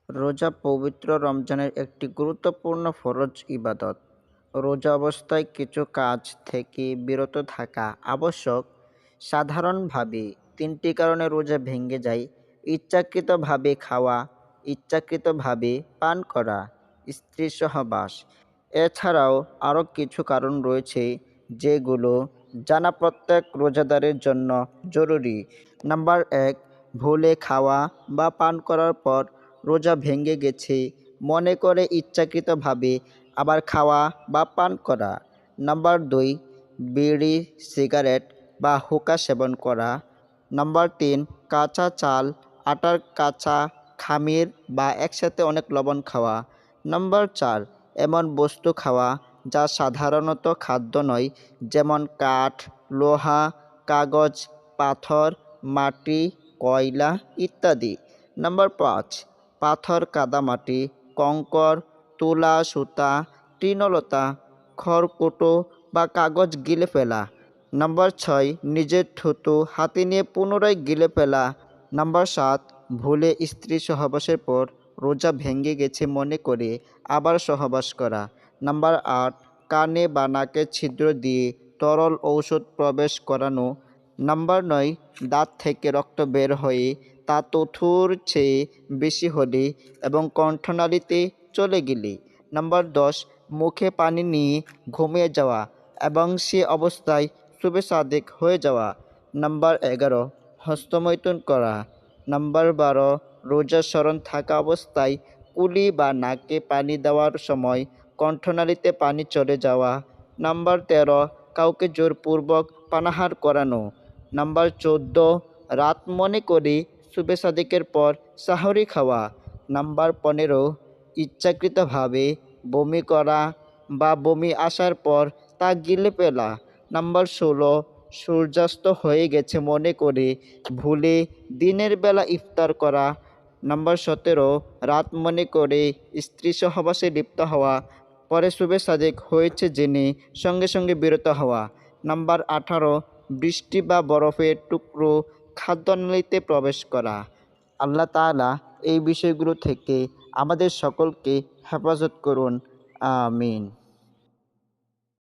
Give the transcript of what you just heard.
রোজা পবিত্র রমজানের একটি গুরুত্বপূর্ণ ফরজ ইবাদত। রোজা অবস্থায় কিছু কাজ থেকে বিরত থাকা আবশ্যক। সাধারণভাবে তিনটি কারণে রোজা ভেঙে যায়: ইচ্ছাকৃতভাবে খাওয়া, ইচ্ছাকৃতভাবে পান করা, স্ত্রী সহবাস। এছাড়াও আরও কিছু কারণ রয়েছে যেগুলো জানা প্রত্যেক রোজাদারের জন্য জরুরি। নাম্বার ১, ভুলে খাওয়া বা পান করার পর রোজা ভেঙে গেছে মনে করে ইচ্ছাকৃতভাবে আবার খাওয়া বা পান করা। নাম্বার ২, বিড়ি, সিগারেট বা হুক্কা সেবন করা। নাম্বার ৩, কাঁচা চাল, আটার কাঁচা খামির বা একসাথে অনেক লবণ খাওয়া। নাম্বার ৪, এমন বস্তু খাওয়া যা সাধারণত খাদ্য নয়, যেমন কাঠ, লোহা, কাগজ, পাথর, মাটি, কয়লা ইত্যাদি। নাম্বার ৫, পাথর, কাদামাটি, কংকর, তুলা, সুতা, তৃণলতা, খড়কুটো বা কাগজ গিলে ফেলা। নাম্বার ৬, নিজের থুতু হাতে নিয়ে পুনরায় গিলে ফেলা। নাম্বার ৭, ভুলে স্ত্রী সহবাসের পর রোজা ভেঙে গেছে মনে করে আবার সহবাস করা। নাম্বার ৮, কানে বা নাকে ছিদ্র দিয়ে তরল ঔষধ প্রবেশ করানো। নাম্বার ৯, দাঁত থেকে রক্ত বের হয়ে তা থুথুর চেয়ে বেশি হলে এবং কণ্ঠনালীতে চলে গেলে। নাম্বার ১০, মুখে পানি নিয়ে ঘুমিয়ে যাওয়া এবং সে অবস্থায় শুবে সাদেক হয়ে যাওয়া। নাম্বার ১১, হস্তমৈথুন করা। নাম্বার ১২, রোজা স্মরণ থাকা অবস্থায় কুলি বা নাকে পানি দেওয়ার সময় কণ্ঠনালীতে পানি চলে যাওয়া। নাম্বার ১৩, কাউকে জোরপূর্বক পানাহার করানো। নাম্বার ১৪, রাত মনে করে শুবে সাদেকের পর সাহরি খাওয়া। নাম্বার ১৫, ইচ্ছাকৃতভাবে বমি করা বা বমি আসার পর তা গিলে ফেলা। নাম্বার ১৬, সূর্যাস্ত হয়ে গেছে মনে করে ভুলে দিনের বেলা ইফতার করা। নাম্বার ১৭, রাত মনে করে স্ত্রী সহবাসে লিপ্ত হওয়া, পরে শুবে সাদেক হয়েছে জেনে সঙ্গে সঙ্গে বিরত হওয়া। নাম্বার ১৮, বৃষ্টি বা বরফের টুকরো খাদ্যনালীতে প্রবেশ করা। আল্লাহ তাআলা এই বিষয়গুলো থেকে আমাদের সকলকে হেফাজত করুন। আমিন।